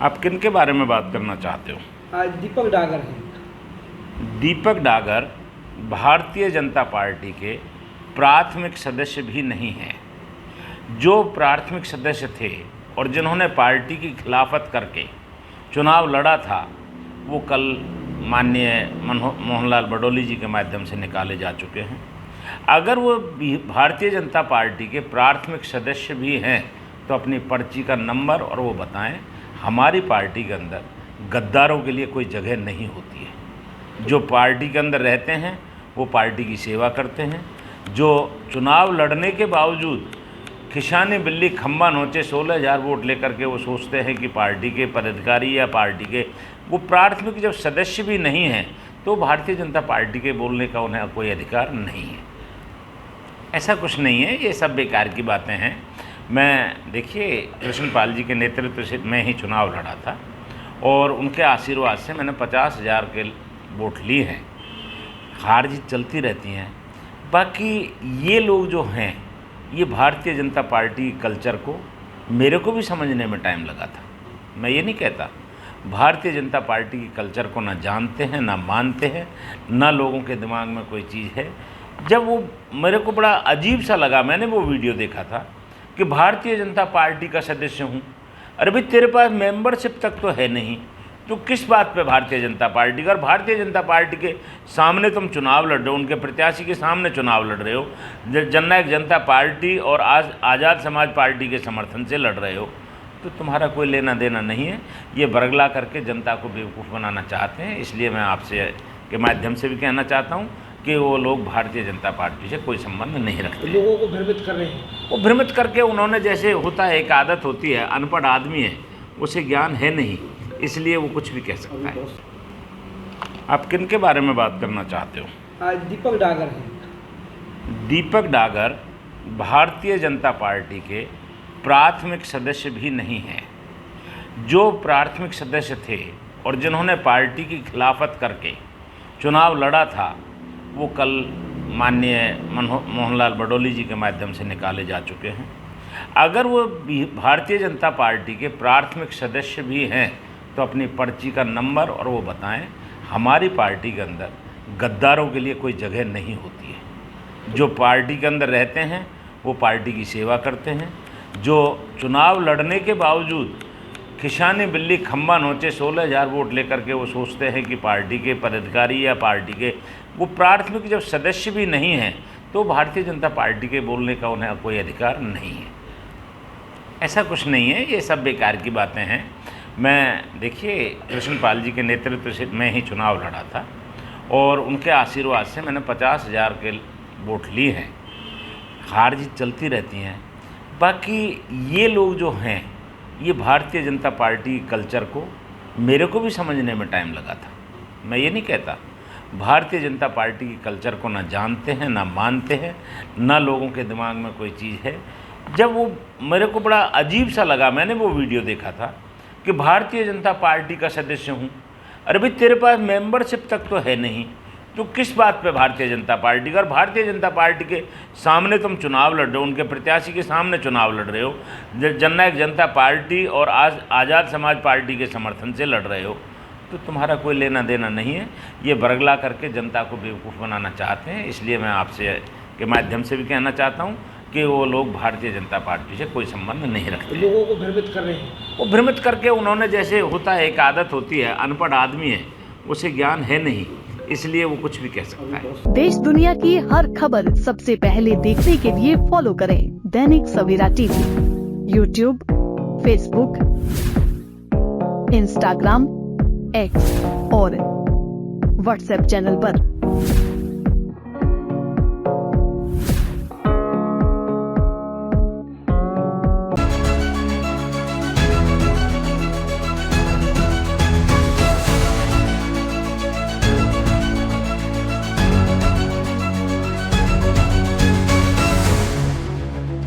आप किन के बारे में बात करना चाहते हो? दीपक डागर हैं। दीपक डागर भारतीय जनता पार्टी के प्राथमिक सदस्य भी नहीं हैं। जो प्राथमिक सदस्य थे और जिन्होंने पार्टी की खिलाफत करके चुनाव लड़ा था, वो कल माननीय मोहनलाल बडोली जी के माध्यम से निकाले जा चुके हैं। अगर वो भारतीय जनता पार्टी के प्राथमिक सदस्य भी हैं तो अपनी पर्ची का नंबर और वो बताएं। हमारी पार्टी के अंदर गद्दारों के लिए कोई जगह नहीं होती है। जो पार्टी के अंदर रहते हैं वो पार्टी की सेवा करते हैं। जो चुनाव लड़ने के बावजूद खिशानी बिल्ली खम्बा नोचे 16,000 वोट लेकर के वो सोचते हैं कि पार्टी के पदाधिकारी या पार्टी के वो प्राथमिक जब सदस्य भी नहीं हैं तो भारतीय जनता पार्टी के बोलने का उन्हें कोई अधिकार नहीं है। ऐसा कुछ नहीं है, ये सब बेकार की बातें हैं। मैं देखिए कृष्णपाल जी के नेतृत्व से मैं ही चुनाव लड़ा था और उनके आशीर्वाद से मैंने 50,000 के वोट लिए हैं। हार जीत चलती रहती हैं। बाकी ये लोग जो हैं, ये भारतीय जनता पार्टी कल्चर को मेरे को भी समझने में टाइम लगा था। मैं ये नहीं कहता, भारतीय जनता पार्टी की कल्चर को ना जानते हैं, ना मानते हैं, ना लोगों के दिमाग में कोई चीज़ है। जब वो मेरे को बड़ा अजीब सा लगा, मैंने वो वीडियो देखा था कि भारतीय जनता पार्टी का सदस्य हूँ। अरे भाई, तेरे पास मेंबरशिप तक तो है नहीं, तो किस बात पे भारतीय जनता पार्टी का? और भारतीय जनता पार्टी के सामने तुम चुनाव लड़ रहे हो, उनके प्रत्याशी के सामने चुनाव लड़ रहे हो, जननायक जनता पार्टी और आज़ाद समाज पार्टी के समर्थन से लड़ रहे हो, तो तुम्हारा कोई लेना देना नहीं है। ये बरगला करके जनता को बेवकूफ़ बनाना चाहते हैं। इसलिए मैं आपसे के माध्यम से भी कहना चाहता हूँ कि वो लोग भारतीय जनता पार्टी से कोई संबंध नहीं रखते। लोगों को भ्रमित कर रहे हैं। वो भ्रमित करके उन्होंने, जैसे होता है, एक आदत होती है, अनपढ़ आदमी है, उसे ज्ञान है नहीं, इसलिए वो कुछ भी कह सकता है। आप किन के बारे में बात करना चाहते हो? दीपक डागर हैं। दीपक डागर भारतीय जनता पार्टी के प्राथमिक सदस्य भी नहीं हैं। जो प्राथमिक सदस्य थे और जिन्होंने पार्टी की खिलाफत करके चुनाव लड़ा था, वो कल माननीय मोहनलाल बडोली जी के माध्यम से निकाले जा चुके हैं। अगर वो भारतीय जनता पार्टी के प्राथमिक सदस्य भी हैं तो अपनी पर्ची का नंबर और वो बताएं। हमारी पार्टी के अंदर गद्दारों के लिए कोई जगह नहीं होती है। जो पार्टी के अंदर रहते हैं वो पार्टी की सेवा करते हैं। जो चुनाव लड़ने के बावजूद खिशानी बिल्ली खम्बा नोचे 16,000 वोट लेकर के वो सोचते हैं कि पार्टी के पदाधिकारी या पार्टी के वो प्राथमिक जब सदस्य भी नहीं हैं तो भारतीय जनता पार्टी के बोलने का उन्हें कोई अधिकार नहीं है। ऐसा कुछ नहीं है, ये सब बेकार की बातें हैं। मैं देखिए कृष्णपाल जी के नेतृत्व से मैं ही चुनाव लड़ा था और उनके आशीर्वाद से मैंने 50,000 के वोट लिए हैं। हार जीत चलती रहती हैं। बाकी ये लोग जो हैं, ये भारतीय जनता पार्टी कल्चर को मेरे को भी समझने में टाइम लगा था। मैं ये नहीं कहता, भारतीय जनता पार्टी की कल्चर को ना जानते हैं, ना मानते हैं, ना लोगों के दिमाग में कोई चीज़ है। जब वो मेरे को बड़ा अजीब सा लगा, मैंने वो वीडियो देखा था कि भारतीय जनता पार्टी का सदस्य हूँ। अरे भाई, तेरे पास मेंबरशिप तक तो है नहीं, तो किस बात पे भारतीय जनता पार्टी का? और भारतीय जनता पार्टी के सामने तुम चुनाव लड़ रहे हो, उनके प्रत्याशी के सामने चुनाव लड़ रहे हो, जननायक जनता पार्टी और आज़ाद समाज पार्टी के समर्थन से लड़ रहे हो, तो तुम्हारा कोई लेना देना नहीं है। ये बरगला करके जनता को बेवकूफ़ बनाना चाहते हैं। इसलिए मैं आपसे के माध्यम से भी कहना चाहता हूँ कि वो लोग भारतीय जनता पार्टी से कोई संबंध नहीं रखते। लोगों को भ्रमित कर रहे हैं। वो भ्रमित करके उन्होंने, जैसे होता है, एक आदत होती है, अनपढ़ आदमी है, उसे ज्ञान है नहीं, इसलिए वो कुछ भी कह सकता है। देश दुनिया की हर खबर सबसे पहले देखने के लिए फॉलो करें Dainik Savera TV, YouTube, Facebook, Instagram, X और व्हाट्सएप चैनल पर।